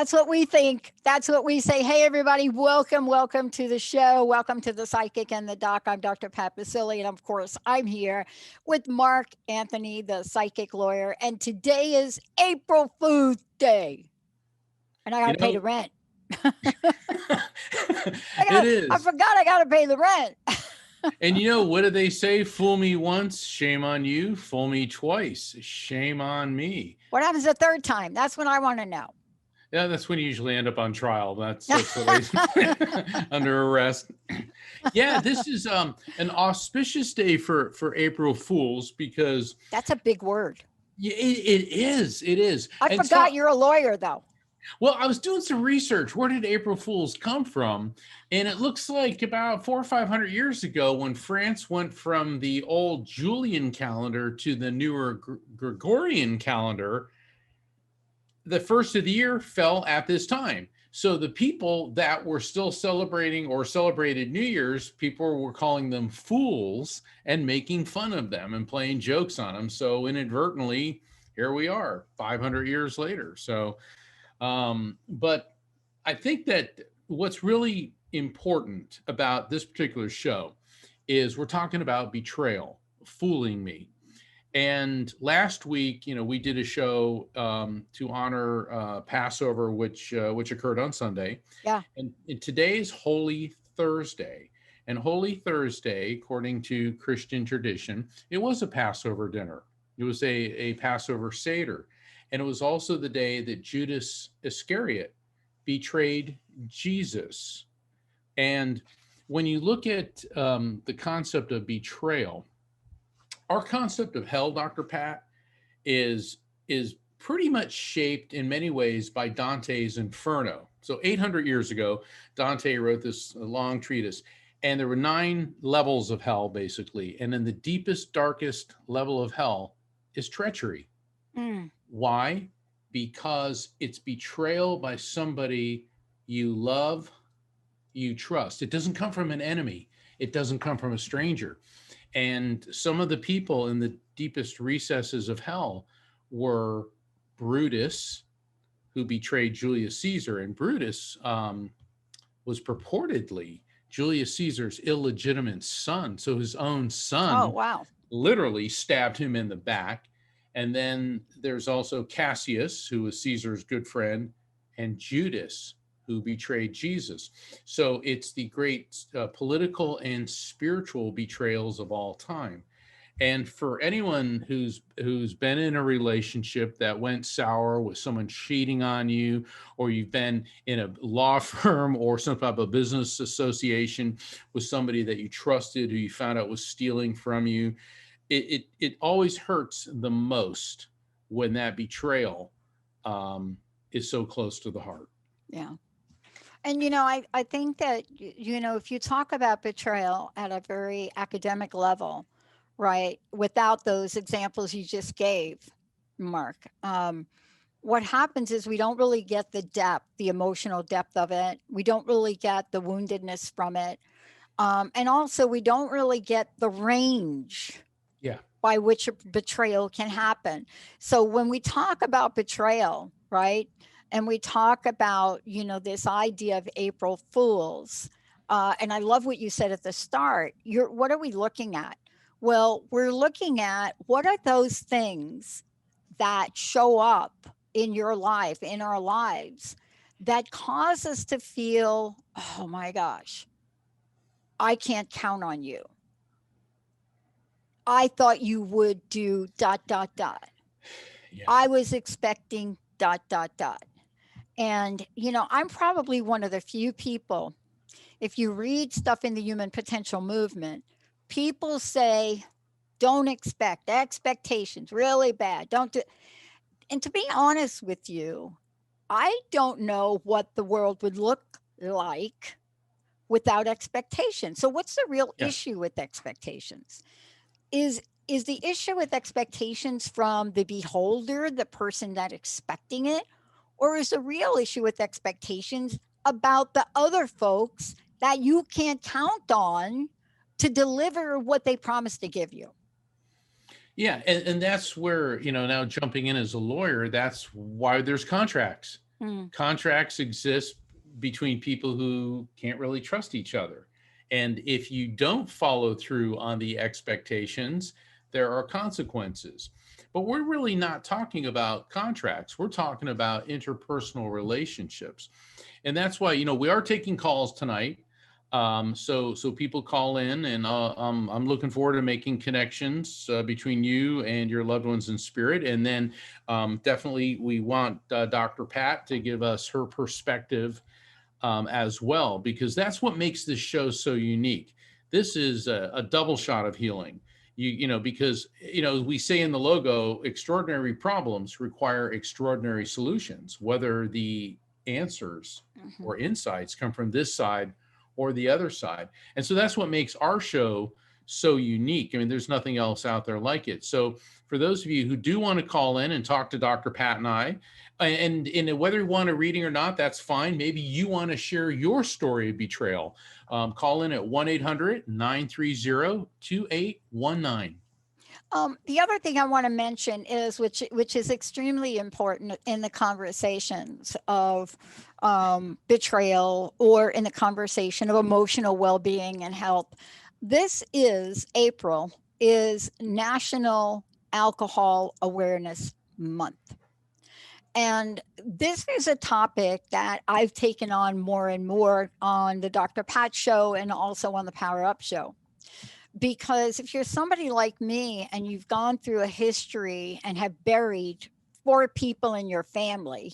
That's what we think. That's what we say. Hey, everybody, welcome to the show. Welcome to the Psychic and the Doc. I'm Dr. Pat Baccili, and of course, I'm here with Mark Anthony, the psychic lawyer. And today is April Fool's Day, and I got to pay the rent. It is. I forgot I got to pay the rent. And you know, what do they say? Fool me once, shame on you. Fool me twice, shame on me. What happens the third time? That's what I want to know. Yeah, that's when you usually end up on trial. That's what they under arrest. Yeah, this is an auspicious day for April Fools because that's a big word. Yeah, it is. It is. I forgot you're a lawyer, though. Well, I was doing some research. Where did April Fools come from? And it looks like about 400 or 500 years ago, when France went from the old Julian calendar to the newer Gregorian calendar, the first of the year fell at this time. So the people that were still celebrating or celebrated New Year's, people were calling them fools and making fun of them and playing jokes on them. So inadvertently, here we are 500 years later. So, but I think that what's really important about this particular show is we're talking about betrayal, fooling me. And last week, we did a show to honor Passover, which occurred on Sunday. Yeah. And today's Holy Thursday. And Holy Thursday, according to Christian tradition, it was a Passover dinner. It was a Passover Seder. And it was also the day that Judas Iscariot betrayed Jesus. And when you look at the concept of betrayal, our concept of hell, Dr. Pat, is pretty much shaped in many ways by Dante's Inferno. So 800 years ago, Dante wrote this long treatise, and there were 9 levels of hell, basically. And then the deepest, darkest level of hell is treachery. Why? Because it's betrayal by somebody you love, you trust. It doesn't come from an enemy. It doesn't come from a stranger. And some of the people in the deepest recesses of hell were Brutus, who betrayed Julius Caesar. And Brutus was purportedly Julius Caesar's illegitimate son. So his own son literally stabbed him in the back. And then there's also Cassius, who was Caesar's good friend, and Judas, who betrayed Jesus. So it's the great political and spiritual betrayals of all time. And for anyone who's been in a relationship that went sour with someone cheating on you, or you've been in a law firm or some type of business association with somebody that you trusted who you found out was stealing from you, it always hurts the most when that betrayal is so close to the heart. Yeah. And I think that if you talk about betrayal at a very academic level, right, without those examples you just gave, Mark, what happens is we don't really get the depth, the emotional depth of it. We don't really get the woundedness from it. And also, we don't really get the range Yeah. by which a betrayal can happen. So when we talk about betrayal, right, and we talk about, this idea of April Fools, and I love what you said at the start. What are we looking at? Well, we're looking at what are those things that show up in your life, in our lives, that cause us to feel, oh my gosh, I can't count on you. I thought you would do dot, dot, dot. Yeah. I was expecting dot, dot, dot. And, I'm probably one of the few people, if you read stuff in the human potential movement, people say, don't expect expectations, really bad. Don't do. And to be honest with you, I don't know what the world would look like without expectations. So what's the real Yeah. issue with expectations? Is the issue with expectations from the beholder, the person that expecting it, or is the real issue with expectations about the other folks that you can't count on to deliver what they promised to give you? Yeah, and that's where, now jumping in as a lawyer, that's why there's contracts. Mm, Contracts exist between people who can't really trust each other. And if you don't follow through on the expectations, there are consequences. But we're really not talking about contracts. We're talking about interpersonal relationships. And that's why, we are taking calls tonight. So people call in, and I'm looking forward to making connections between you and your loved ones in spirit. And then definitely we want Dr. Pat to give us her perspective as well, because that's what makes this show so unique. This is a double shot of healing. Because we say in the logo, extraordinary problems require extraordinary solutions, whether the answers mhm. or insights come from this side or the other side. And so that's what makes our show so unique. I mean, there's nothing else out there like it. So for those of you who do want to call in and talk to Dr. Pat and I, and whether you want a reading or not, that's fine. Maybe you want to share your story of betrayal. Call in at 1-800-930-2819. The other thing I want to mention is, which is extremely important in the conversations of betrayal, or in the conversation of emotional well-being and health. This is April is National Alcohol Awareness Month. And this is a topic that I've taken on more and more on the Dr. Pat show and also on the Power Up show. Because if you're somebody like me and you've gone through a history and have buried 4 people in your family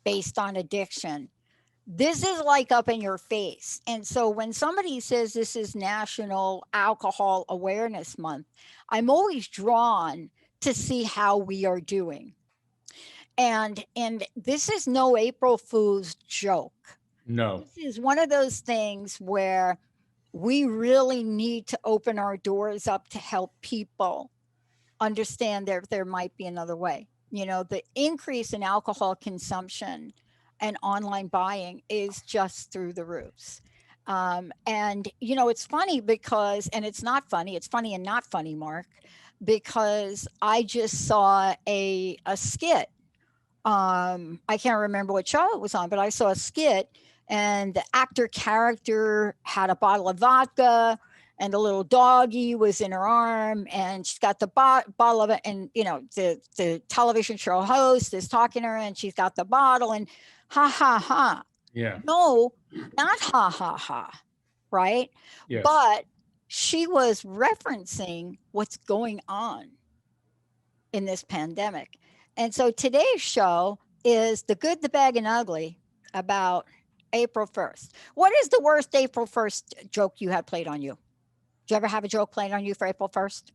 based on addiction, this is like up in your face. And so when somebody says this is National Alcohol Awareness Month, I'm always drawn to see how we are doing. And this is no April Fool's joke. No. This is one of those things where we really need to open our doors up to help people understand there might be another way. The increase in alcohol consumption and online buying is just through the roofs. And it's funny because, and it's not funny, it's funny and not funny, Mark, because I just saw a skit. I can't remember what show it was on, but I saw a skit, and the actor character had a bottle of vodka, and the little doggy was in her arm, and she's got the bottle of it, and the television show host is talking to her, and she's got the bottle, and ha ha ha. Yeah. No, not ha ha ha, right? Yes. But she was referencing what's going on in this pandemic. And so today's show is the good, the bad, and ugly about April 1st. What is the worst April 1st joke you had played on you? Did you ever have a joke played on you for April 1st?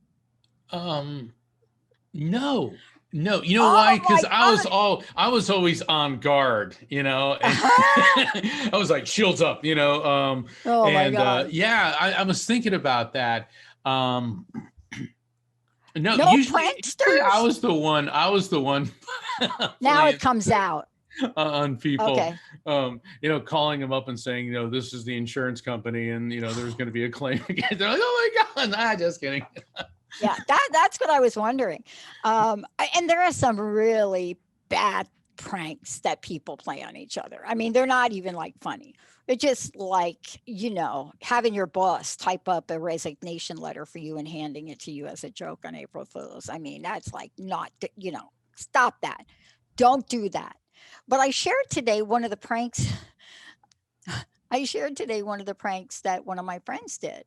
Um, no, no. You know why? Oh Because my I was always on guard, and God. I was like shields up, Oh my and God. yeah, I was thinking about that. Um, no, No usually I pranksters? was the one. I was the one Now it playing comes out. on people, Okay. calling them up and saying, this is the insurance company, and there's going to be a claim again. They're like, oh my God, nah, just kidding. Yeah, that's what I was wondering. And there are some really bad pranks that people play on each other. I mean, they're not even like funny. They're just like, having your boss type up a resignation letter for you and handing it to you as a joke on April Fools. I mean, that's like not, stop that. Don't do that. But I shared today one of the pranks that one of my friends did.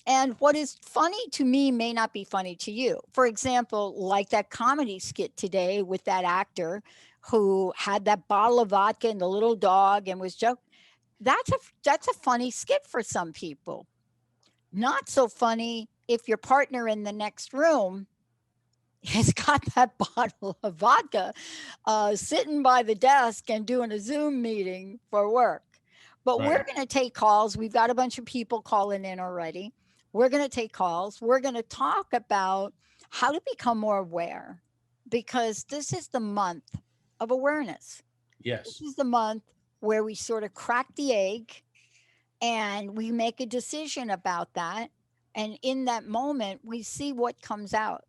And what is funny to me may not be funny to you. For example, like that comedy skit today with that actor who had that bottle of vodka and the little dog and was joking. That's a funny skit for some people. Not so funny if your partner in the next room has got that bottle of vodka sitting by the desk and doing a Zoom meeting for work. But we're Right. going to take calls. We've got a bunch of people calling in already. We're going to take calls. We're going to talk about how to become more aware because this is the month of awareness. This Yes. is the month where we sort of crack the egg and we make a decision about that. And in that moment, we see what comes out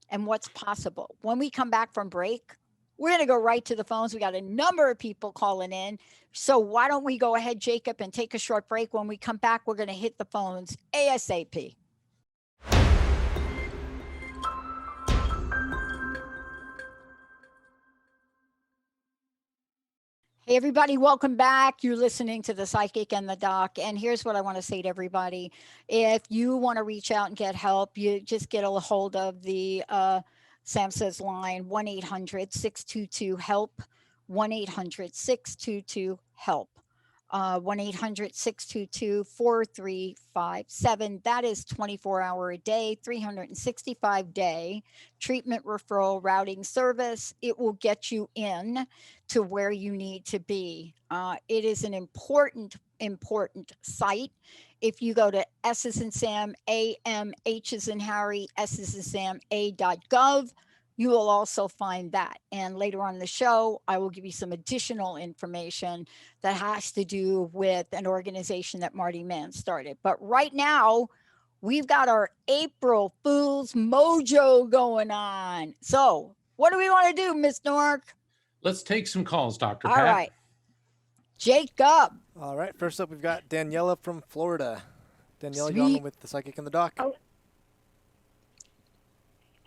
and what's possible. When we come back from break, we're going to go right to the phones. We got a number of people calling in. So why don't we go ahead, Jacob, and take a short break? When we come back, we're going to hit the phones ASAP. Hey, everybody, welcome back. You're listening to The Psychic and the Doc. And here's what I want to say to everybody. If you want to reach out and get help, you just get a hold of the Sam Says line, 1-800-622-HELP, 1-800-622-HELP. 1-800-622-4357. That is 24-hour a day, 365-day treatment referral routing service. It will get you in to where you need to be. It is an important site. If you go to S as in Sam, AM, H as in Harry, S as in Sam, A.gov, you will also find that. And later on in the show, I will give you some additional information that has to do with an organization that Marty Mann started. But right now, we've got our April Fool's mojo going on. So, what do we want to do, Miss Nork? Let's take some calls, Dr. All Pat. right. Jacob. All right. First up, we've got Daniela from Florida. Daniela, you're Sweet. on with the Psychic and the Doc. Oh,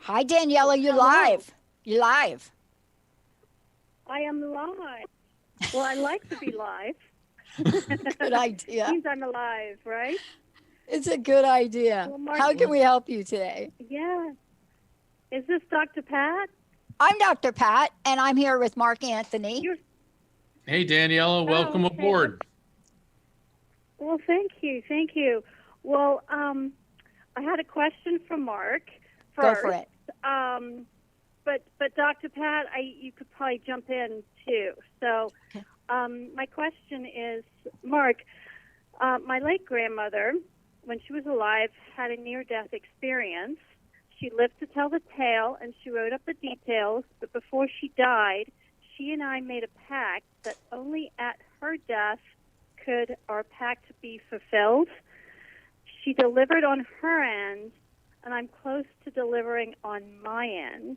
Hi, Daniela. You're Hello. live. You're live. I am live. Well, I like to be live. Good idea. Means I'm alive, right? It's a good idea. Well, Mark- How can we help you today? Yeah. Is this Dr. Pat? I'm Dr. Pat, and I'm here with Mark Anthony. You're- Hey, Daniela, welcome okay. aboard. Well, thank you. Thank you. Well, I had a question for Mark first. Go for it. But Dr. Pat, you could probably jump in too. So, Okay. My question is, Mark, my late grandmother, when she was alive, had a near-death experience. She lived to tell the tale, and she wrote up the details. But before she died, she and I made a pact that only at her death could our pact be fulfilled. She delivered on her end, and I'm close to delivering on my end.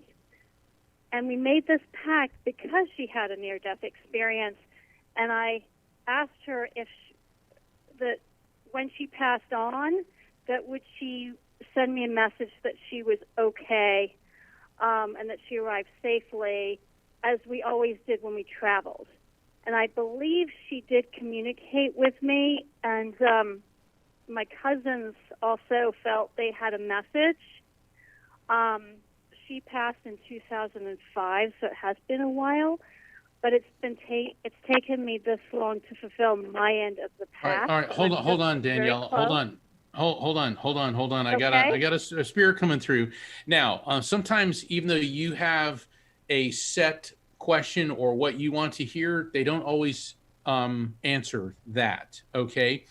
And we made this pact because she had a near-death experience. And I asked her if that when she passed on, that would she send me a message that she was okay, and that she arrived safely, as we always did when we traveled. And I believe she did communicate with me, and my cousins also felt they had a message. She passed in 2005, so it has been a while, but it's taken me this long to fulfill my end of the path. All right. Hold on, Daniela. Hold on. hold on. I Okay. got a spirit coming through. Now, sometimes even though you have a set question or what you want to hear, they don't always answer that. Okay.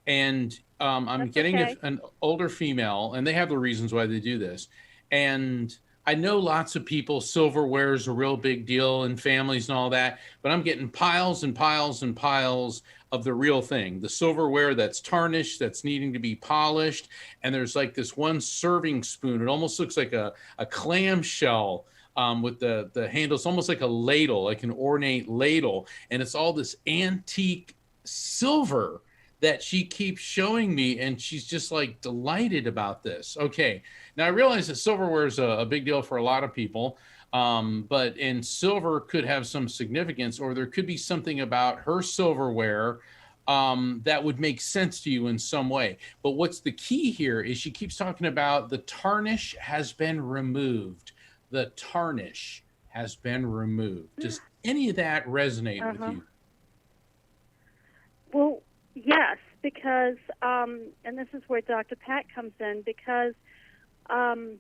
And I'm That's getting okay. an older female, and they have the reasons why they do this. And I know lots of people, silverware is a real big deal in families and all that, but I'm getting piles and piles and piles of the real thing, the silverware that's tarnished, that's needing to be polished. And there's like this one serving spoon. It almost looks like a clamshell with the handles, almost like a ladle, like an ornate ladle. And it's all this antique silver that she keeps showing me, and she's just like delighted about this. Okay, now I realize that silverware is a big deal for a lot of people, but in silver could have some significance, or there could be something about her silverware that would make sense to you in some way. But what's the key here is she keeps talking about the tarnish has been removed. The tarnish has been removed. Does any of that resonate with you? Well, yes, because, and this is where Dr. Pat comes in, because the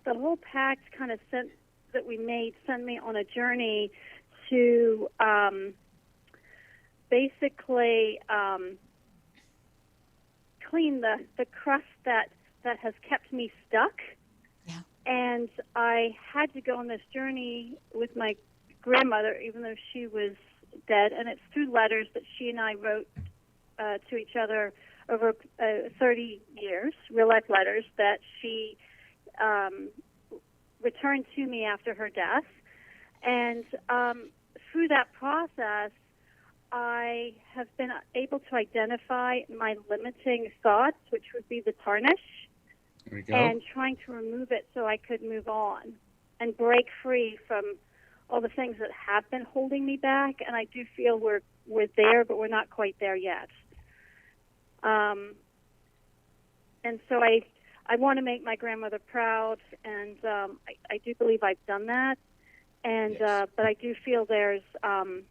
whole pact kind of sent me on a journey to basically clean the crust that has kept me stuck. Yeah. And I had to go on this journey with my grandmother, even though she was dead, and it's through letters that she and I wrote to each other over 30 years, real-life letters that she returned to me after her death. And through that process, I have been able to identify my limiting thoughts, which would be the tarnish, There we go. and trying to remove it so I could move on and break free from all the things that have been holding me back. And I do feel we're there, but we're not quite there yet. And so I want to make my grandmother proud, and I do believe I've done that. And Yes. but I do feel there's some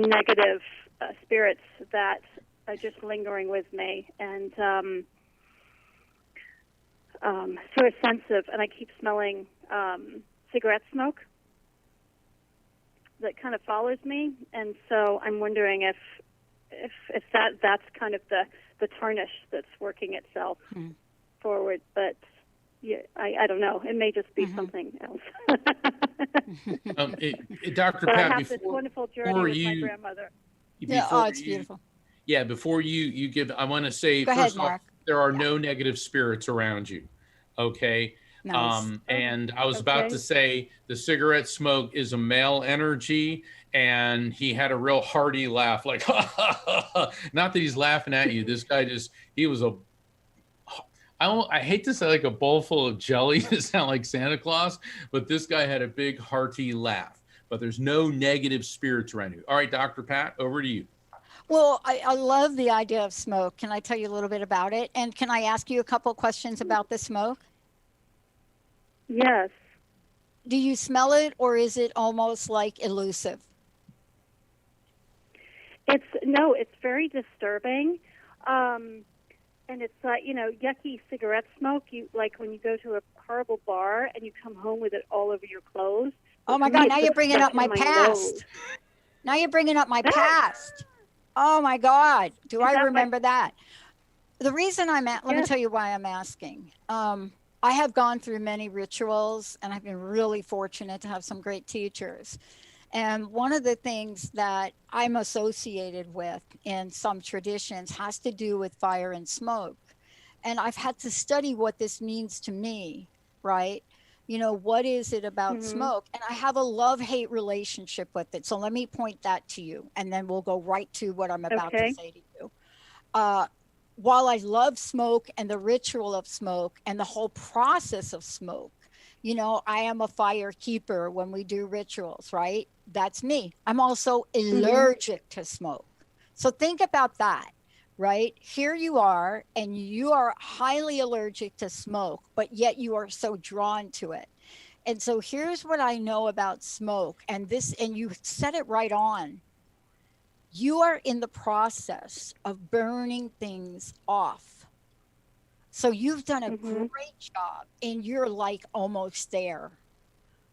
negative spirits that are just lingering with me, and sort of sensitive. And I keep smelling cigarette smoke that kind of follows me, and so I'm wondering if that's kind of the tarnish that's working itself forward. But yeah, I don't know. It may just be something else. Dr. But I Pat, have this wonderful journey with my grandmother. Yeah, oh, it's beautiful. Yeah, before you give, I want to say, Go ahead, first off, Mark. there are no negative spirits around you. Okay. Nice. And I was about to say the cigarette smoke is a male energy, and he had a real hearty laugh, like, not that he's laughing at you. This guy he was I hate to say like a bowl full of jelly to sound like Santa Claus, but this guy had a big hearty laugh. But there's no negative spirits around you. All right, Dr. Pat, over to you. Well, I love the idea of smoke. Can I tell you a little bit about it? And can I ask you a couple questions about the smoke? Yes. Do you smell it, or is it almost like elusive? It's very disturbing. And it's like, yucky cigarette smoke. You like when you go to a horrible bar and you come home with it all over your clothes. Oh my God, now you're bringing up my past. Now you're bringing up my past. Oh my God, do I remember that? The reason let me tell you why I'm asking. I have gone through many rituals, and I've been really fortunate to have some great teachers. And one of the things that I'm associated with in some traditions has to do with fire and smoke. And I've had to study what this means to me, right? What is it about smoke? And I have a love-hate relationship with it. So let me point that to you, and then we'll go right to what I'm about to say to you. While I love smoke and the ritual of smoke and the whole process of smoke, I am a fire keeper when we do rituals, right? That's me. I'm also allergic to smoke. So think about that, right? Here you are, and you are highly allergic to smoke, but yet you are so drawn to it. And so here's what I know about smoke, and you said it right on. you are in the process of burning things off. So you've done a great job and you're like almost there.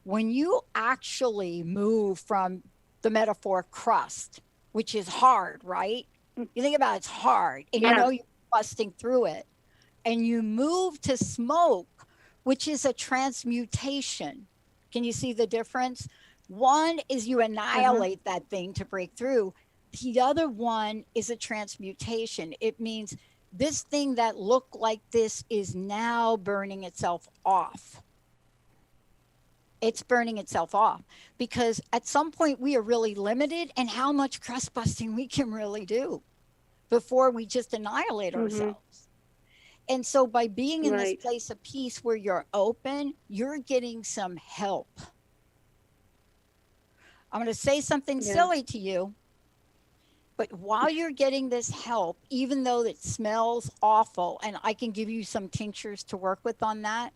When you actually move from the metaphor crust, which is hard, right? You think about it's hard and you know you're busting through it. And you move to smoke, which is a transmutation. Can you see the difference? One is you annihilate that thing to break through. The other one is a transmutation. It means this thing that looked like this is now burning itself off. It's burning itself off because at some point we are really limited in how much crust busting we can really do before we just annihilate ourselves. And so by being in this place of peace where you're open, you're getting some help. I'm going to say something silly to you, but while you're getting this help, even though it smells awful, and I can give you some tinctures to work with on that,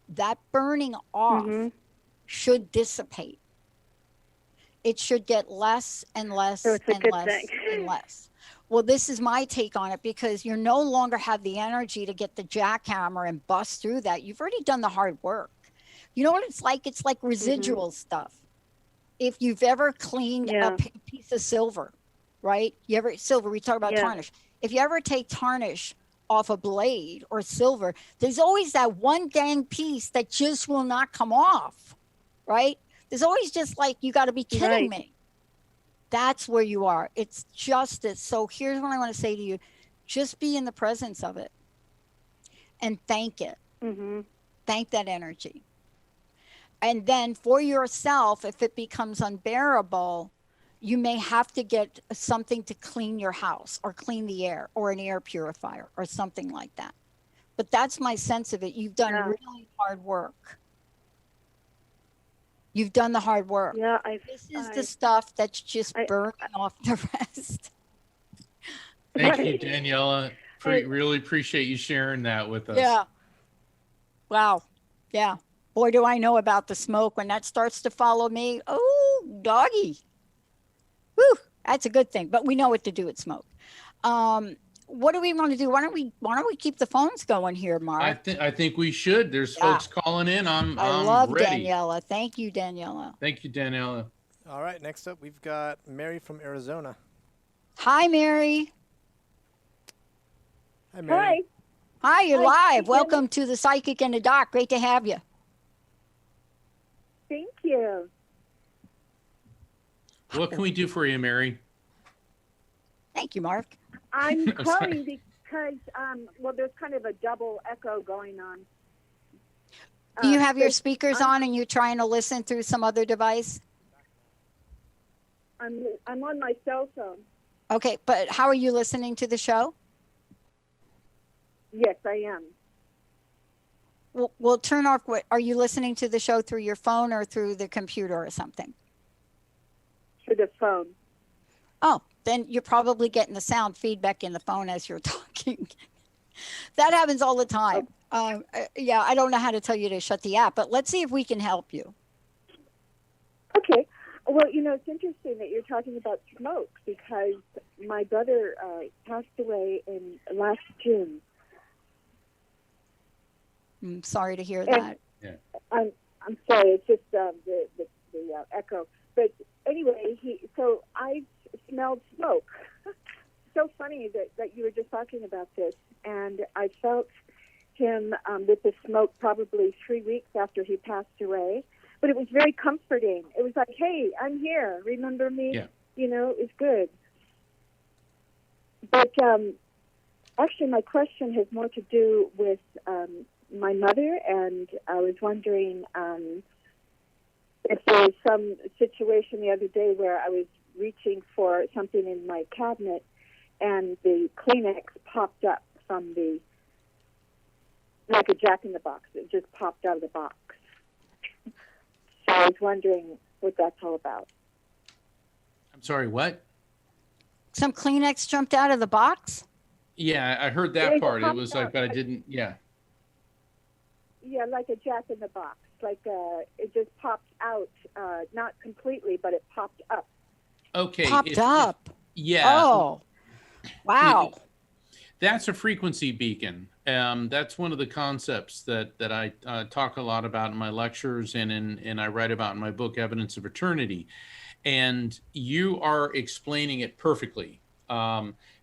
that burning off should dissipate. It should get less and less and less and less. Well, this is my take on it because you no longer have the energy to get the jackhammer and bust through that. You've already done the hard work. You know what it's like? It's like residual stuff. If you've ever cleaned a piece of silver, right? We talk about tarnish. If you ever take tarnish off a blade or silver, there's always that one dang piece that just will not come off, right? There's always just like, you got to be kidding me. That's where you are. It's justice. So here's what I want to say to you. Just be in the presence of it and thank it. Thank that energy. And then for yourself, if it becomes unbearable, you may have to get something to clean your house or clean the air or an air purifier or something like that. But that's my sense of it. You've done really hard work. You've done the hard work. Yeah, this is the stuff that's just burning off the rest. Thank you, Daniela. Really appreciate you sharing that with us. Yeah. Wow. Yeah. Boy, do I know about the smoke. When that starts to follow me, oh, doggy. Woo, that's a good thing. But we know what to do with smoke. What do we want to do? Why don't we keep the phones going here, Mark? I think we should. There's folks calling in. I love ready. Daniela. Thank you, Daniela. Thank you, Daniela. All right, next up we've got Mary from Arizona. Hi, Mary. Hi, Mary. Hi, you're live. Welcome to the Psychic and the Doc. Great to have you. Thank you. What can we do for you, Mary? Thank you, Mark. I'm calling because, there's kind of a double echo going on. Do you have your speakers on and you're trying to listen through some other device? I'm on my cell phone. Okay, but how are you listening to the show? Yes, I am. Well, turn off. Are you listening to the show through your phone or through the computer or something? Through the phone. Oh, then you're probably getting the sound feedback in the phone as you're talking. That happens all the time. Yeah, I don't know how to tell you to shut the app, but let's see if we can help you. Okay. Well, it's interesting that you're talking about smoke because my brother passed away in last June. I'm sorry to hear that. Yeah. I'm sorry. It's just the echo. But anyway, so I smelled smoke. So funny that you were just talking about this, and I felt him with the smoke probably 3 weeks after he passed away. But it was very comforting. It was like, hey, I'm here. Remember me? Yeah. It's good. But actually, my question has more to do with my mother, and I was wondering if there was some situation the other day where I was reaching for something in my cabinet, and the Kleenex popped up from like a Jack-in-the-Box. It just popped out of the box. So I was wondering what that's all about. I'm sorry, what? Some Kleenex jumped out of the box? Yeah, I heard that part. It was like, but I didn't, Yeah, like a Jack-in-the-Box. Like it just popped out, not completely, but it popped up. Okay. Popped up. Yeah. Oh, wow. That's a frequency beacon. That's one of the concepts that I talk a lot about in my lectures and I write about in my book, Evidence of Eternity. And you are explaining it perfectly,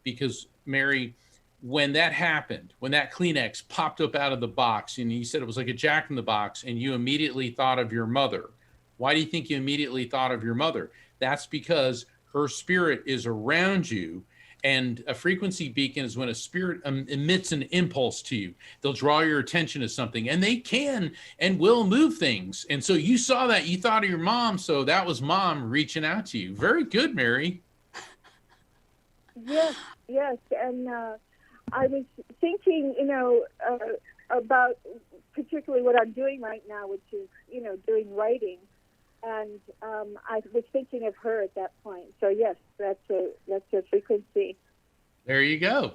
because Mary, when that happened, when that Kleenex popped up out of the box, and you said it was like a Jack in the Box, and you immediately thought of your mother. Why do you think you immediately thought of your mother? That's because her spirit is around you. And a frequency beacon is when a spirit emits an impulse to you. They'll draw your attention to something, and they can and will move things. And so you saw that, you thought of your mom, so that was mom reaching out to you. Very good, Mary. Yes, yes. And I was thinking, about particularly what I'm doing right now, which is, doing writing. And I was thinking of her at that point. So yes, that's a frequency. There you go.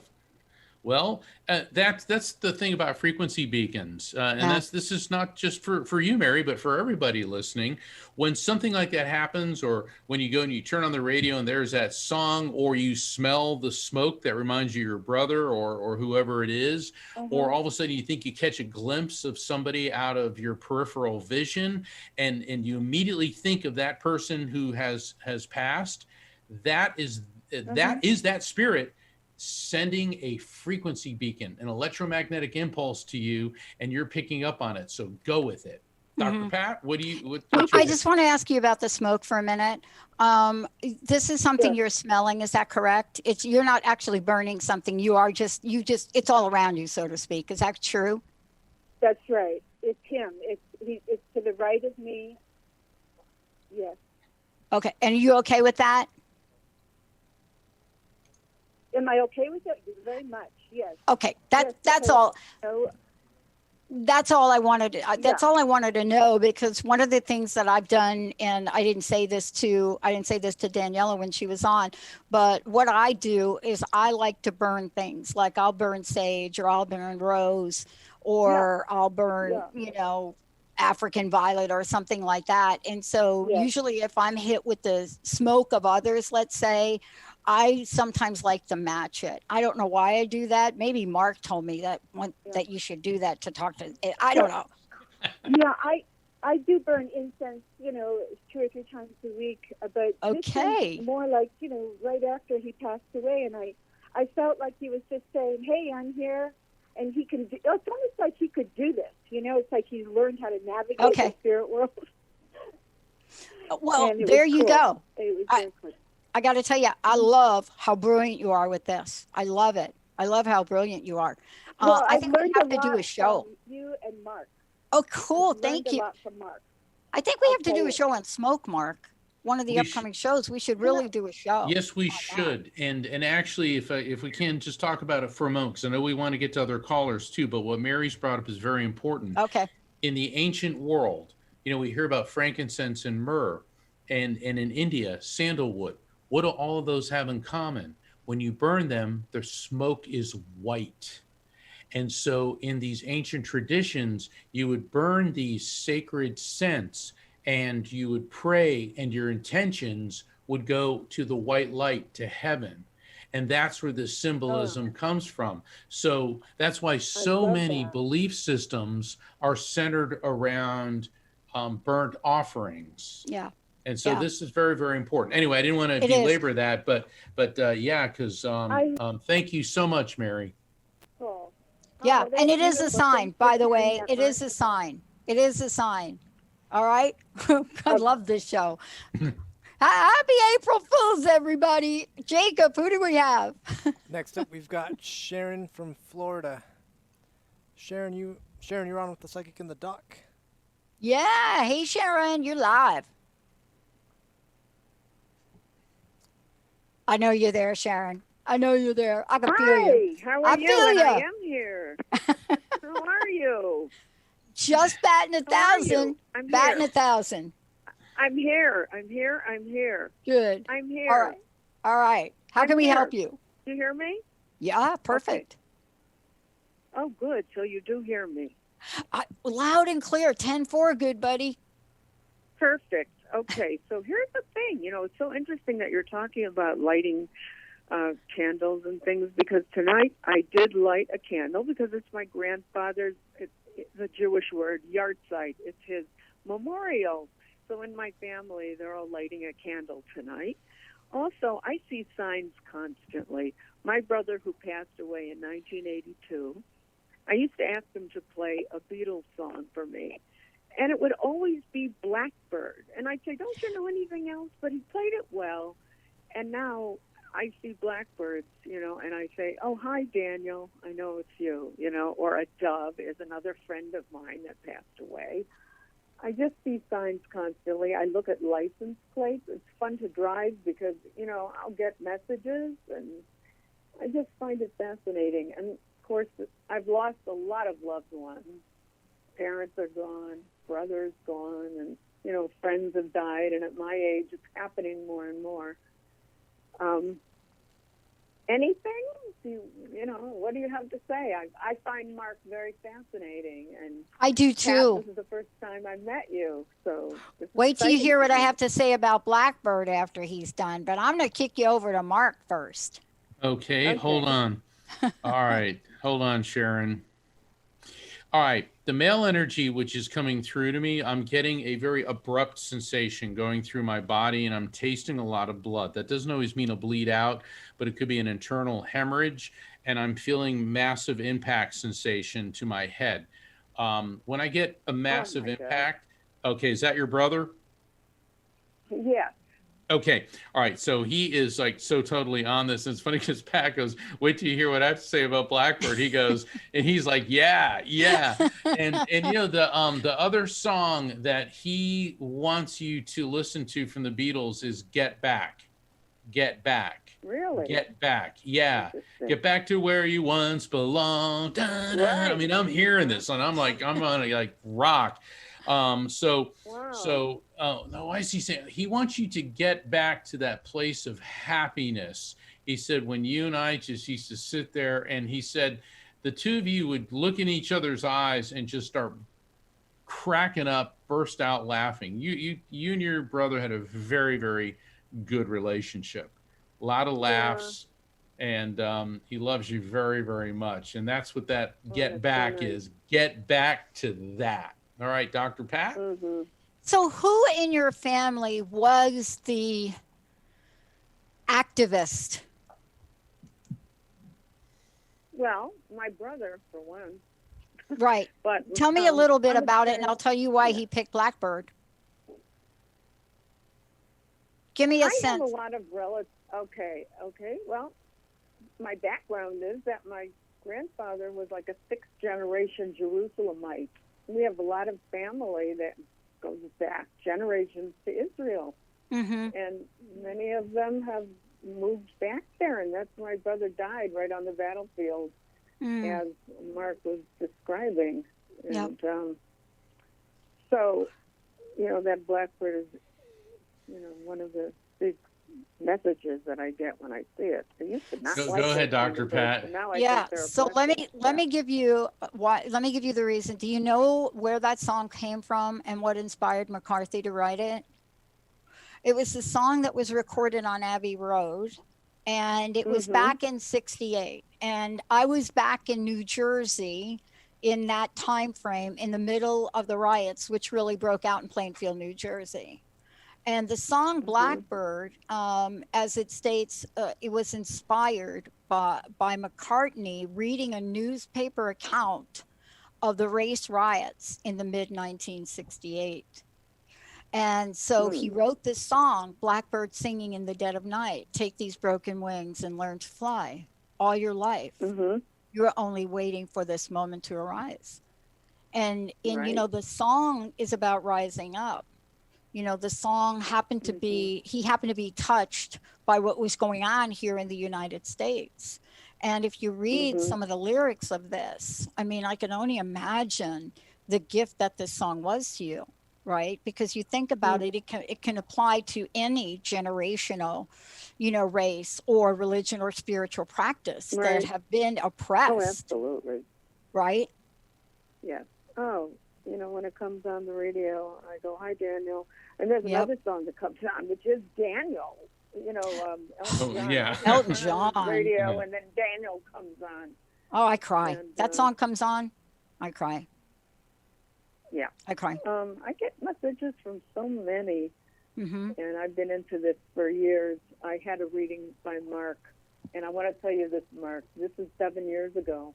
Well, that's the thing about frequency beacons, and this is not just for you, Mary, but for everybody listening. When something like that happens, or when you go and you turn on the radio and there's that song, or you smell the smoke that reminds you of your brother or whoever it is, or all of a sudden you think you catch a glimpse of somebody out of your peripheral vision, and you immediately think of that person who has passed, that is that spirit sending a frequency beacon, an electromagnetic impulse to you, and you're picking up on it. So go with it. Dr. Pat, I just want to ask you about the smoke for a minute. This is something you're smelling. Is that correct? You're not actually burning something. You are just, it's all around you, so to speak. Is that true? That's right. It's him. It's to the right of me. Yes. Okay. And are you okay with that? Am I okay with it? Very much, yes. Okay, that's all. That's all I wanted. That's all I wanted to know, because one of the things that I've done, and I didn't say this to Daniela when she was on, but what I do is I like to burn things. Like I'll burn sage, or I'll burn rose, or I'll burn, African violet or something like that. And so usually if I'm hit with the smoke of others, let's say, I sometimes like to match it. I don't know why I do that. Maybe Mark told me that that you should do that to talk to. I don't know. Yeah, I do burn incense, 2 or 3 times a week. But this more like, right after he passed away, and I felt like he was just saying, "Hey, I'm here," and he can. It's almost like he could do this. It's like he's learned how to navigate the spirit world. Well, there you go. It was very cool. I got to tell you, I love how brilliant you are with this. I love it. I love how brilliant you are. Well, I think we have to do a show. You and Mark. Oh, cool. Thank you. A lot from Mark. I think we have to do a show on smoke, Mark. One of the upcoming shows. We should really do a show. Yes, we should. And actually, if we can just talk about it for a moment, because I know we want to get to other callers too, but what Mary's brought up is very important. Okay. In the ancient world, we hear about frankincense and myrrh, and in India, sandalwood. What do all of those have in common? When you burn them, their smoke is white. And so in these ancient traditions, you would burn these sacred scents, and you would pray, and your intentions would go to the white light, to heaven. And that's where the symbolism comes from. So that's why so many belief systems are centered around burnt offerings. Yeah. And so this is very, very important. Anyway, I didn't want to belabor that, but because thank you so much, Mary. Cool. Yeah, and it is a sign, by the way. It is a sign. It is a sign. All right? I love this show. Happy April Fools, everybody. Jacob, who do we have? Next up, we've got Sharon from Florida. Sharon, you're on with the Psychic in the Dock. Yeah. Hey, Sharon, you're live. I know you're there, Sharon. I know you're there. I can feel you. Hi, how are you? I am here. How are you? Just batting 1,000. I'm batting here. 1,000. I'm here. Good. I'm here. All right. How can we help you? Do you hear me? Yeah, perfect. Okay. Oh, good. So you do hear me. Loud and clear. 10-4, good buddy. Perfect. Okay, so here's the thing. It's so interesting that you're talking about lighting candles and things, because tonight I did light a candle because it's my grandfather's, it's a Jewish word, yahrzeit. It's his memorial. So in my family, they're all lighting a candle tonight. Also, I see signs constantly. My brother, who passed away in 1982, I used to ask him to play a Beatles song for me. And it would always be Blackbird. And I'd say, don't you know anything else? But he played it well. And now I see blackbirds, and I say, oh, hi, Daniel. I know it's you, or a dove is another friend of mine that passed away. I just see signs constantly. I look at license plates. It's fun to drive because, I'll get messages, and I just find it fascinating. And, of course, I've lost a lot of loved ones. Parents are gone, brothers gone, and, friends have died. And at my age, it's happening more and more. Anything? What do you have to say? I find Mark very fascinating, and I do too. Pat, this is the first time I've met you, so wait till you hear what I have to say about Blackbird after he's done. But I'm going to kick you over to Mark first. Okay, hold on. All right, hold on, Sharon. All right, the male energy which is coming through to me, I'm getting a very abrupt sensation going through my body, and I'm tasting a lot of blood. That doesn't always mean a bleed out, but it could be an internal hemorrhage, and I'm feeling massive impact sensation to my head. When I get a massive impact, okay, is that your brother? Yeah. Okay. All right. So he is like so totally on this. And it's funny because Pat goes, wait till you hear what I have to say about Blackbird. He goes, and he's like, yeah. And the other song that he wants you to listen to from the Beatles is Get Back. Get Back. Really? Get Back. Yeah. Get back to where you once belonged. Right. I mean, I'm hearing this and I'm on like rock. No, why is he saying he wants you to get back to that place of happiness? He said, when you and I just used to sit there, and he said, the two of you would look in each other's eyes and just start cracking up, burst out laughing. You and your brother had a very, very good relationship, a lot of laughs. And he loves you very, very much. And that's what that get back is. Get back to that. All right, Dr. Pat? Mm-hmm. So who in your family was the activist? Well, my brother, for one. Right. But tell me a little bit about it, and I'll tell you why he picked Blackbird. Give me a sense. I have a lot of relatives. Okay. Well, my background is that my grandfather was like a sixth-generation Jerusalemite. We have a lot of family that goes back generations to Israel. Mm-hmm. And many of them have moved back there, and that's where my brother died, right on the battlefield, as Mark was describing. And so, that Blackbird is, one of the big messages that I get when I see it. I used to not like go ahead, Dr. Pat. So let me give you the reason. Do you know where that song came from and what inspired McCarthy to write it? It was the song that was recorded on Abbey Road, and it was back in '68. And I was back in New Jersey in that time frame, in the middle of the riots, which really broke out in Plainfield, New Jersey. And the song Blackbird, as it states, it was inspired by McCartney reading a newspaper account of the race riots in the mid-1968. And so he wrote this song, Blackbird singing in the dead of night, take these broken wings and learn to fly all your life. You're only waiting for this moment to arise. And the song is about rising up. The song happened to be, he happened to be touched by what was going on here in the United States. And if you read some of the lyrics of this, I mean, I can only imagine the gift that this song was to you, right? Because you think about it, it can apply to any generational, race or religion or spiritual practice that have been oppressed. Oh, absolutely. Right? Yes. Oh, you know, when it comes on the radio. I go, hi, Daniel. And there's another song that comes on, which is Daniel. You know, Elton John. Yeah. Elton John. Radio, Yeah. and then Daniel comes on. Oh, I cry. And, that song comes on, I cry. Yeah. I cry. I get messages from so many, Mm-hmm. and I've been into this for years. I had a reading by Mark, and I want to tell you this, Mark. This is 7 years ago.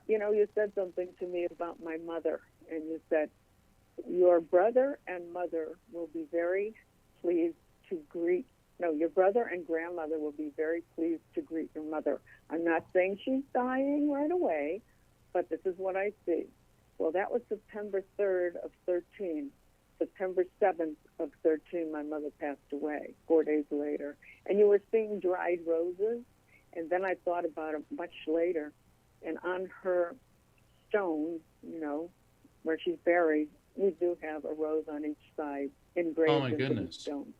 You know, you said something to me about my mother, and you said, your brother and mother will be very pleased to greet, no, your brother and grandmother will be very pleased to greet your mother. I'm not saying she's dying right away, but this is what I see. Well, that was September 3rd of 13. September 7th of 13, my mother passed away 4 days later. And you were seeing dried roses, and then I thought about it much later. And on her stone, you know, where she's buried, we do have a rose on each side engraved Oh, my into the goodness. stone.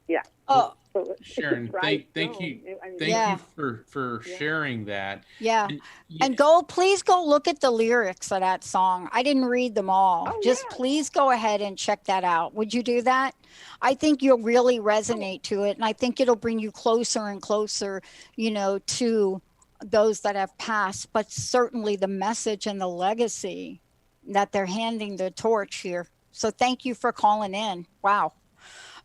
Yeah. Oh, So it's a Sharon, dried thank stone. you. I mean, Thank Yeah. you for Yeah. sharing that. yeah. And, And please go look at the lyrics of that song. I didn't read them all. Oh, Just yeah. please go ahead and check that out. Would you do that? I think you'll really resonate to it. And I think it'll bring you closer and closer, you know, to those that have passed, but certainly the message and the legacy that they're handing the torch here. So thank you for calling in. Wow.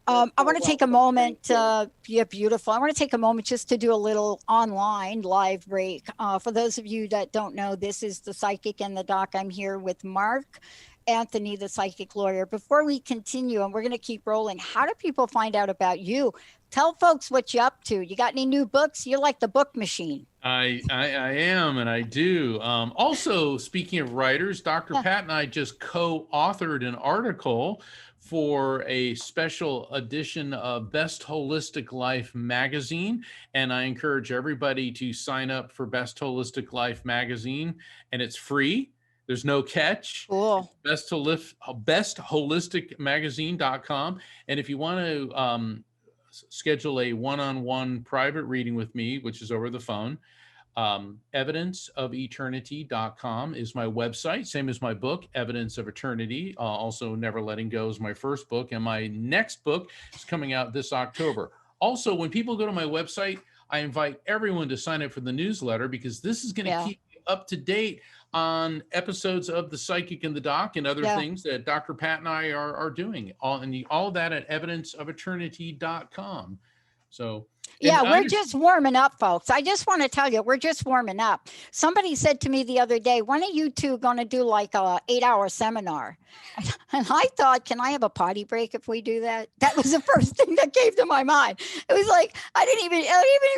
I want to take a moment. Yeah, beautiful. I want to take a moment just to do a little online live break. For those of you that don't know, this is the Psychic and the Doc. I'm here with Mark Anthony, the psychic lawyer. Before we continue, and we're going to keep rolling, how do people find out about you? Tell folks what you're up to. You got any new books? You're like the book machine. I am, and I do. Also, speaking of writers, Dr. Pat and I just co-authored an article for a special edition of Best Holistic Life magazine. And I encourage everybody to sign up for Best Holistic Life magazine, and it's free. There's no catch. Cool. bestholisticmagazine.com. And if you want to schedule a one-on-one private reading with me, which is over the phone, evidenceofeternity.com is my website, same as my book, Evidence of Eternity. Also, Never Letting Go is my first book, and my next book is coming out this October. Also, when people go to my website, I invite everyone to sign up for the newsletter, because this is going to keep you up to date on episodes of The Psychic and the Doc and other things that Dr. Pat and I are doing. All that at evidenceofeternity.com. So yeah, we're just warming up, folks. I just want to tell you, we're just warming up. Somebody said to me the other day, when are you two going to do like a 8-hour seminar? And I thought, can I have a potty break if we do that? That was the first thing that came to my mind. It was like, I didn't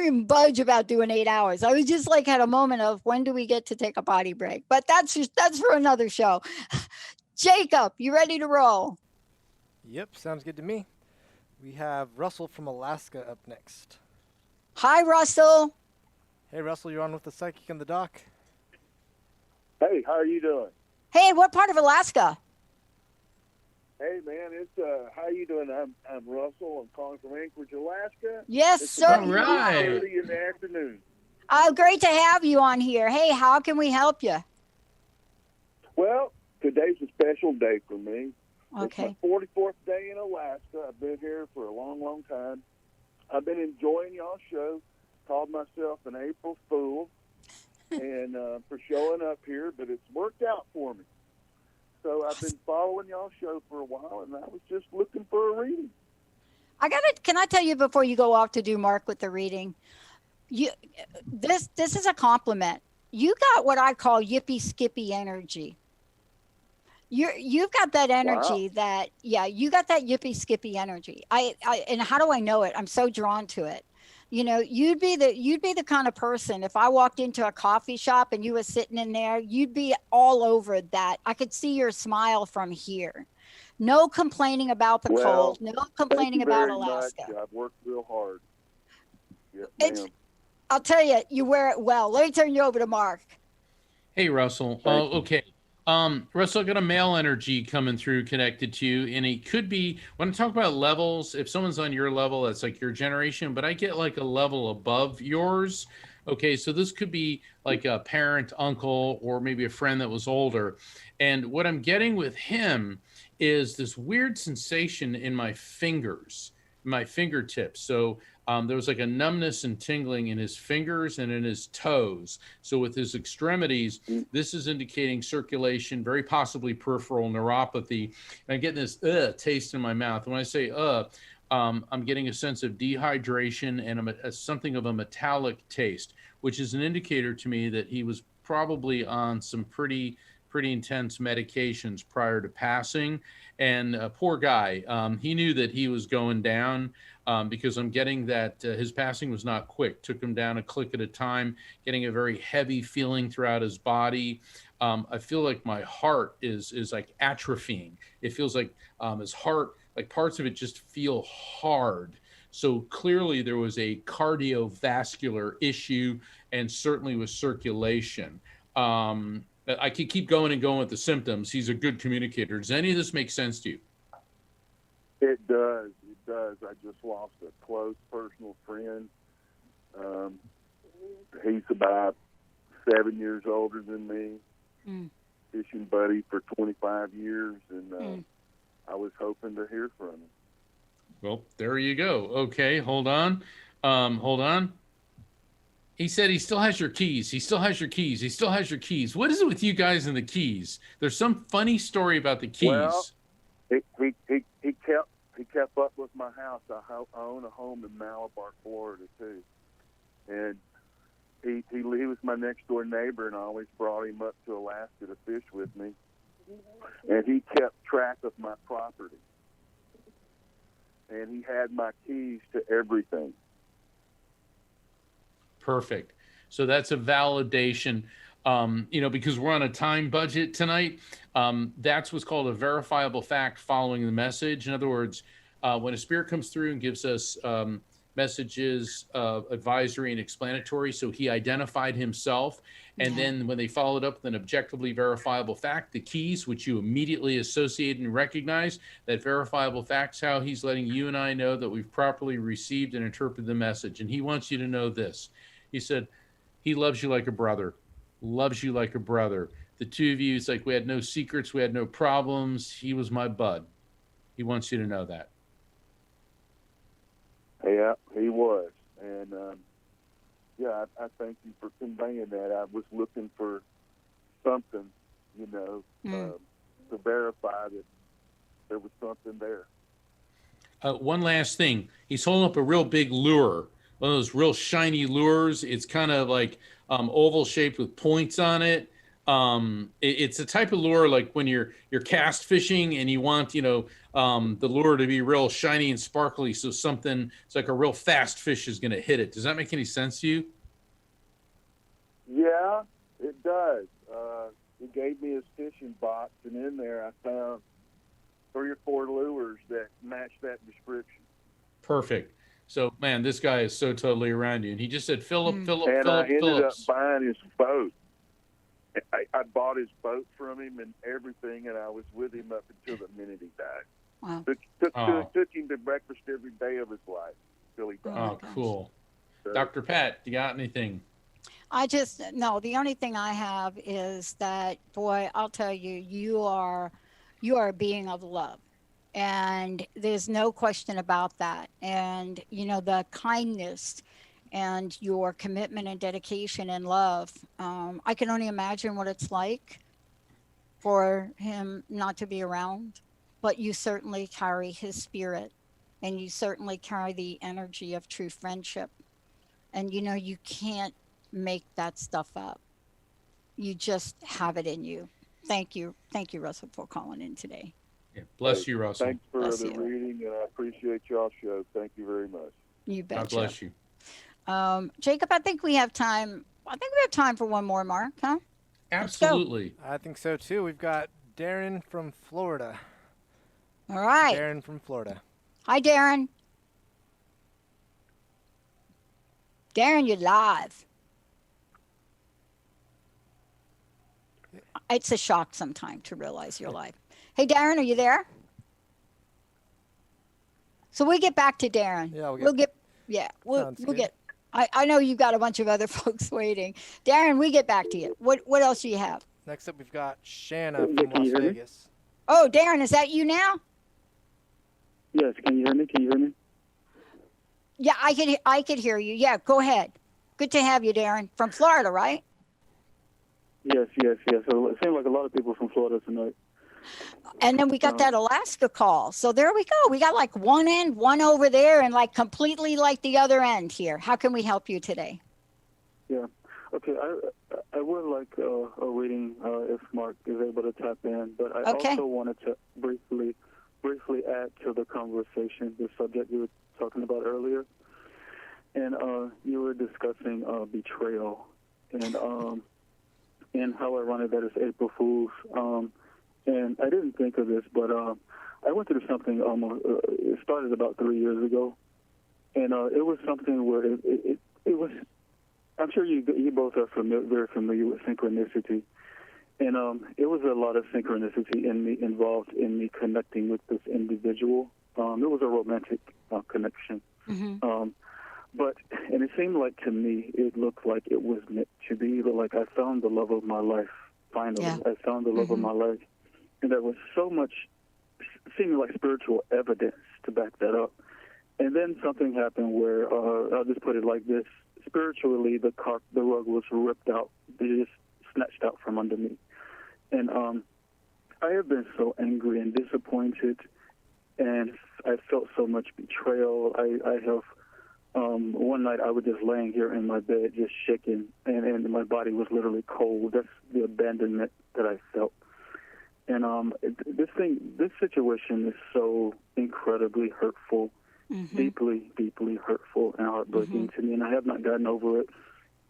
even budge about doing 8 hours. I was just like, had a moment of, when do we get to take a potty break? But that's for another show. Jacob, you ready to roll? Yep, sounds good to me. We have Russell from Alaska up next. Hi, Russell. Hey, Russell, you're on with the Psychic and the Doc. Hey, how are you doing? Hey, what part of Alaska? Hey, man, it's how you doing? I'm Russell. I'm calling from Anchorage, Alaska. Yes, sir. All right. 2:30 in the afternoon. Great to have you on here. Hey, how can we help you? Well, today's a special day for me. Okay. It's my 44th day in Alaska. I've been here for a long, long time. I've been enjoying y'all's show. Called myself an April Fool and for showing up here, but it's worked out for me. So I've been following y'all's show for a while, and I was just looking for a reading. Can I tell you before you go off to do Mark with the reading? This is a compliment. You got what I call yippee skippy energy. You've got that energy you got that yippee skippy energy. And how do I know it? I'm so drawn to it. You know, you'd be the kind of person, if I walked into a coffee shop and you were sitting in there, you'd be all over that. I could see your smile from here. No complaining about the cold. No complaining about Alaska. Much. I've worked real hard. Yes, ma'am. I'll tell you, you wear it well. Let me turn you over to Mark. Hey, Russell. Okay. Russell, I got a male energy coming through connected to you, and it could be, when I talk about levels, if someone's on your level, that's like your generation, but I get like a level above yours, Okay, so this could be like a parent, uncle, or maybe a friend that was older. And what I'm getting with him is this weird sensation in my fingers, my fingertips. So there was like a numbness and tingling in his fingers and in his toes. So with his extremities, this is indicating circulation, very possibly peripheral neuropathy. And I'm getting this taste in my mouth. And when I say I'm getting a sense of dehydration and something of a metallic taste, which is an indicator to me that he was probably on some pretty intense medications prior to passing. And poor guy, he knew that he was going down because I'm getting that his passing was not quick. Took him down a click at a time, getting a very heavy feeling throughout his body. I feel like my heart is like atrophying. It feels like his heart, like parts of it just feel hard. So clearly there was a cardiovascular issue and certainly with circulation. I could keep going and going with the symptoms. He's a good communicator. Does any of this make sense to you? It does. It does. I just lost a close personal friend. He's about 7 years older than me. Fishing buddy for 25 years, and I was hoping to hear from him. Well, there you go. Okay, hold on. Hold on. He said he still has your keys. He still has your keys. He still has your keys. What is it with you guys and the keys? There's some funny story about the keys. Well, he kept up with my house. I own a home in Malabar, Florida, too. And he was my next door neighbor, and I always brought him up to Alaska to fish with me. And he kept track of my property. And he had my keys to everything. Perfect. So that's a validation, because we're on a time budget tonight. That's what's called a verifiable fact following the message. In other words, when a spirit comes through and gives us messages, advisory and explanatory, so he identified himself. And then when they followed up with an objectively verifiable fact, the keys, which you immediately associate and recognize, that verifiable fact's how he's letting you and I know that we've properly received and interpreted the message. And he wants you to know this. He said, he loves you like a brother, loves you like a brother. The two of you, it's like we had no secrets, we had no problems. He was my bud. He wants you to know that. Yeah, he was. And, I thank you for conveying that. I was looking for something, to verify that there was something there. One last thing. He's holding up a real big lure, one of those real shiny lures. It's kind of like oval shaped with points on it. It's a type of lure like when you're cast fishing and you want, the lure to be real shiny and sparkly. So it's like a real fast fish is going to hit it. Does that make any sense to you? Yeah, it does. He gave me his fishing box, and in there I found 3 or 4 lures that match that description. Perfect. So, man, this guy is so totally around you. And he just said, Philip. And I ended up buying his boat. I bought his boat from him and everything, and I was with him up until the minute he died. Wow. Took him to breakfast every day of his life till he died. Oh, cool. So, Dr. Pat, you got anything? The only thing I have is that, boy, I'll tell you, you are a being of love. And there's no question about that. And, the kindness and your commitment and dedication and love, I can only imagine what it's like for him not to be around, but you certainly carry his spirit and you certainly carry the energy of true friendship. And, you can't make that stuff up. You just have it in you. Thank you, Russell, for calling in today. Yeah, bless you, Russell. Thanks for the reading, and I appreciate y'all's show. Thank you very much. You betcha. God bless you. Jacob, I think we have time. For one more, Mark, huh? Absolutely. I think so, too. We've got Darren from Florida. All right. Darren from Florida. Hi, Darren. Darren, you're live. It's a shock sometimes to realize you're live. Hey, Darren, are you there? So we get back to Darren. Yeah, we'll get I know you've got a bunch of other folks waiting. Darren, we get back to you. What else do you have? Next up, we've got Shanna Yeah, from can Las you hear me? Vegas. Oh, Darren, is that you now? Yes, can you hear me? Can you hear me? Yeah, I could hear you. Yeah, go ahead. Good to have you, Darren, from Florida, right? Yes. So it seems like a lot of people from Florida tonight. And then we got that Alaska call. So there we go. We got like one end, one over there, and like completely like the other end here. How can we help you today? Yeah. Okay. I would like a reading if Mark is able to tap in, but I also wanted to briefly add to the conversation the subject you were talking about earlier, and you were discussing betrayal and how ironic that is April Fool's. And I didn't think of this, but I went through something it started about 3 years ago, and it was something where it was. I'm sure you both are very familiar with synchronicity, and it was a lot of synchronicity involved in me connecting with this individual. It was a romantic connection, and it seemed like to me it looked like it was meant to be. Like I found the love of my life. Finally, I found the love of my life, and there was so much seeming like spiritual evidence to back that up. And then something happened where I'll just put it like this. Spiritually, the rug was ripped out. They just snatched out from under me. And I have been so angry and disappointed, and I felt so much betrayal. I have, one night I was just laying here in my bed, just shaking, and my body was literally cold. That's the abandonment that I felt. And this situation is so incredibly hurtful. Deeply, deeply hurtful and heartbreaking to me, and I have not gotten over it.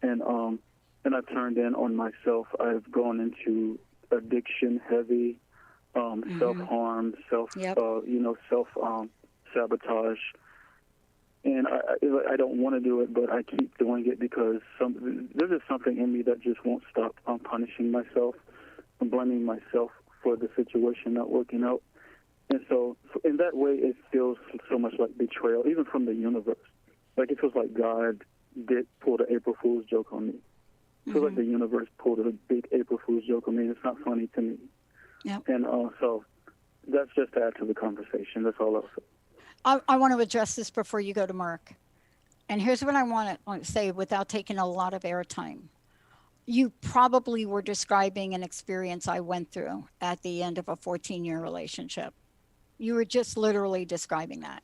And I've turned in on myself. I've gone into addiction, heavy, self-harm, self sabotage. And I don't want to do it, but I keep doing it because there's just something in me that just won't stop. I'm punishing myself. I'm blaming myself for the situation not working out. And so in that way, it feels so much like betrayal, even from the universe. Like it feels like God did pull the April Fool's joke on me. It feels like the universe pulled a big April Fool's joke on me. It's not funny to me. Yep. And so that's just to add to the conversation. That's all I'll say. I want to address this before you go to Mark. And here's what I want to say without taking a lot of airtime. You probably were describing an experience I went through at the end of a 14-year relationship. You were just literally describing that.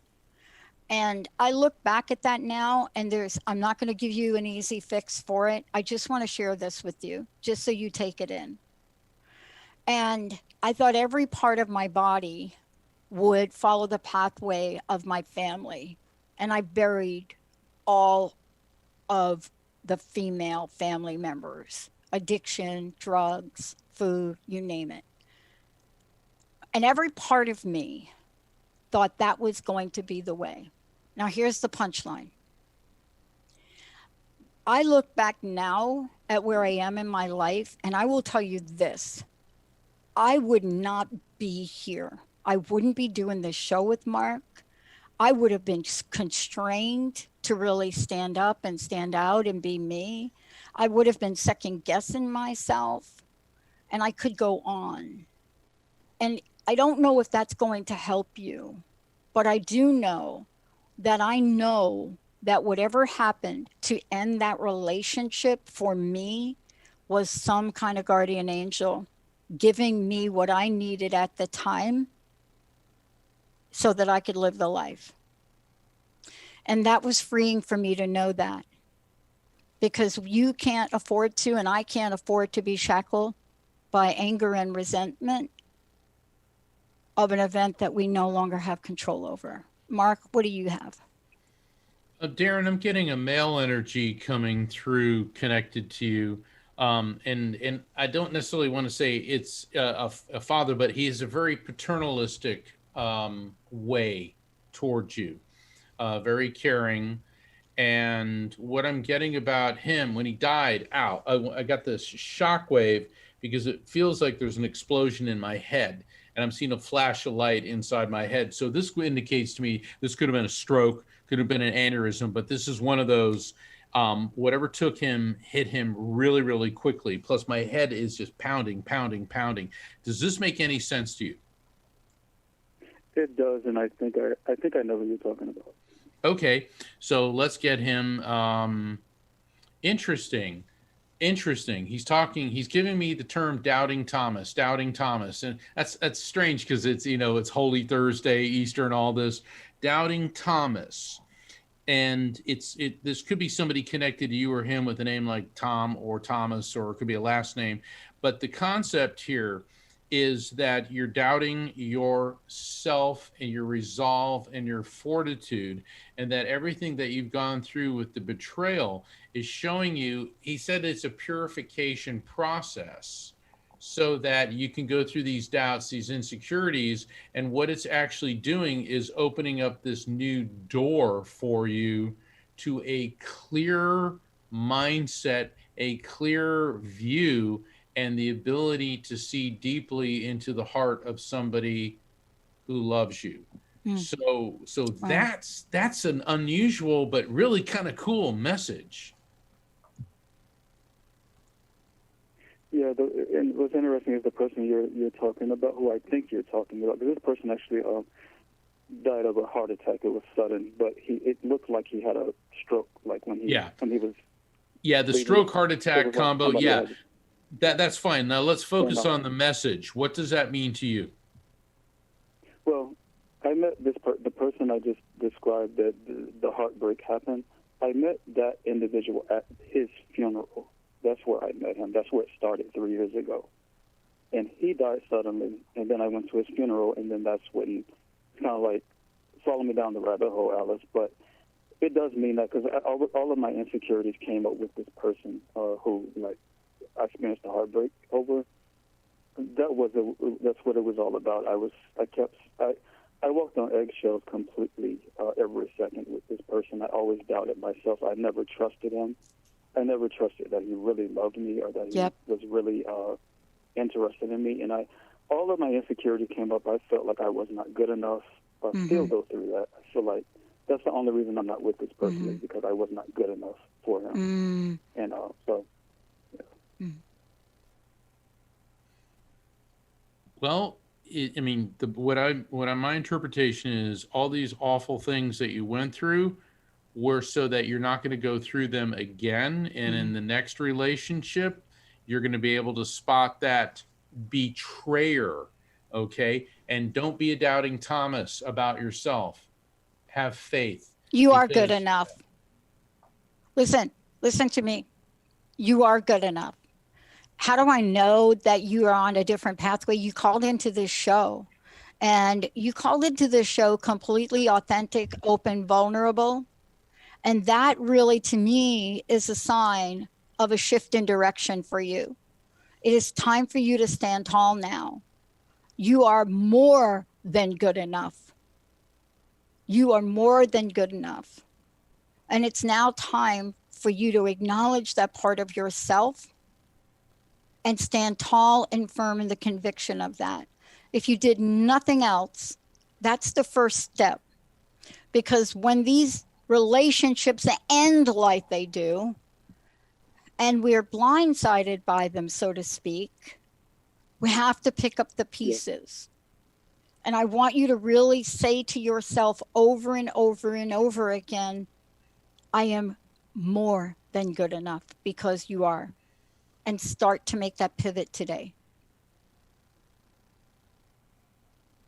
And I look back at that now, and I'm not going to give you an easy fix for it. I just want to share this with you, just so you take it in. And I thought every part of my body would follow the pathway of my family. And I buried all of the female family members, addiction, drugs, food, you name it. And every part of me thought that was going to be the way. Now, here's the punchline. I look back now at where I am in my life, and I will tell you this. I would not be here. I wouldn't be doing this show with Mark. I would have been constrained to really stand up and stand out and be me. I would have been second guessing myself, and I could go on. And I don't know if that's going to help you, but I do know that whatever happened to end that relationship for me was some kind of guardian angel giving me what I needed at the time so that I could live the life. And that was freeing for me to know that, because you can't afford to, and I can't afford to be shackled by anger and resentment of an event that we no longer have control over. Mark, what do you have? Darren, I'm getting a male energy coming through connected to you. And I don't necessarily want to say it's a father, but he is a very paternalistic way towards you, very caring. And what I'm getting about him, when he died, I got this shockwave because it feels like there's an explosion in my head. And I'm seeing a flash of light inside my head. So this indicates to me this could have been a stroke, could have been an aneurysm, but this is one of those Whatever took him hit him really, really quickly. Plus my head is just pounding. Does this make any sense to you? It does, and I think I know what you're talking about. Okay, so let's get him. Interesting. He's giving me the term doubting Thomas, and that's strange because it's, it's Holy Thursday, Easter, and all this. Doubting Thomas, and this could be somebody connected to you or him with a name like Tom or Thomas, or it could be a last name. But the concept here is that you're doubting yourself and your resolve and your fortitude, and that everything that you've gone through with the betrayal is showing you, he said it's a purification process so that you can go through these doubts, these insecurities, and what it's actually doing is opening up this new door for you to a clear mindset, a clear view, and the ability to see deeply into the heart of somebody who loves you. So wow. That's an unusual but really kind of cool message. Yeah, and what's interesting is the person you're talking about, who I think you're talking about. This person actually died of a heart attack. It was sudden, but it looked like he had a stroke, like when he was. Yeah, the stroke heart attack combo. Yeah. That's fine. Now let's focus on the message. What does that mean to you? Well, I met the person I just described that the heartbreak happened. I met that individual at his funeral. That's where I met him. That's where it started 3 years ago. And he died suddenly, and then I went to his funeral, and then that's when it's kind of like following me down the rabbit hole, Alice. But it does mean that, because all of my insecurities came up with this person who, like, I experienced a heartbreak over. That's what it was all about. I walked on eggshells completely every second with this person. I always doubted myself. I never trusted him. I never trusted that he really loved me or that he was really interested in me. And all of my insecurity came up. I felt like I was not good enough. I still go through that. I feel like that's the only reason I'm not with this person is because I was not good enough for him. And so. Well, my interpretation is all these awful things that you went through were so that you're not going to go through them again. And in the next relationship, you're going to be able to spot that betrayer. Okay. And don't be a doubting Thomas about yourself. Have faith. You are good enough. Listen to me. You are good enough. How do I know that you are on a different pathway? You called into this show, and you called into this show completely authentic, open, vulnerable. And that really, to me, is a sign of a shift in direction for you. It is time for you to stand tall now. You are more than good enough. You are more than good enough. And it's now time for you to acknowledge that part of yourself and stand tall and firm in the conviction of that. If you did nothing else, that's the first step. Because when these relationships end like they do, and we're blindsided by them, so to speak, we have to pick up the pieces. And I want you to really say to yourself over and over and over again, I am more than good enough, because you are. And start to make that pivot today.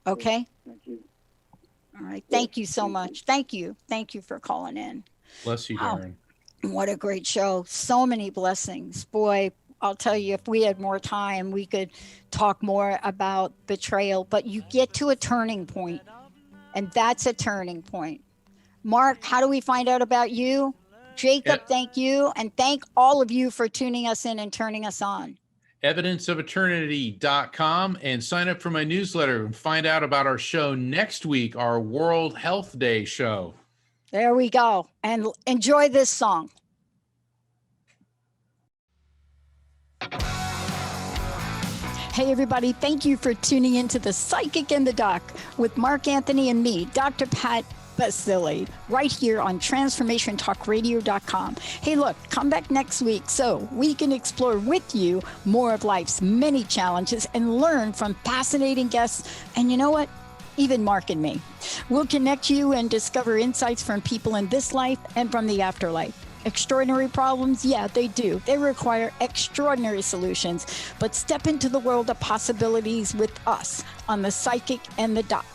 Okay? Thank you. All right. Thank you so much. Thank you. Thank you for calling in. Bless you, Darren. What a great show. So many blessings. Boy, I'll tell you, if we had more time, we could talk more about betrayal. But you get to a turning point, and that's a turning point. Mark, how do we find out about you? Jacob, thank you. And thank all of you for tuning us in and turning us on. evidenceofeternity.com, and sign up for my newsletter and find out about our show next week, our World Health Day show. There we go. And enjoy this song. Hey, everybody. Thank you for tuning into the Psychic in the Doc with Mark Anthony and me, Dr. Pat Baccili, right here on transformationtalkradio.com. Hey, look, come back next week so we can explore with you more of life's many challenges and learn from fascinating guests. And you know what? Even Mark and me. We'll connect you and discover insights from people in this life and from the afterlife. Extraordinary problems? Yeah, they do. They require extraordinary solutions. But step into the world of possibilities with us on The Psychic and the Doc.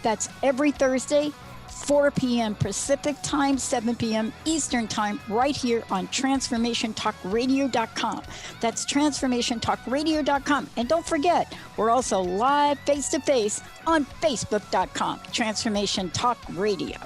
That's every Thursday, 4 p.m. Pacific Time, 7 p.m. Eastern Time, right here on TransformationTalkRadio.com. That's TransformationTalkRadio.com. And don't forget, we're also live face-to-face on Facebook.com, Transformation Talk Radio.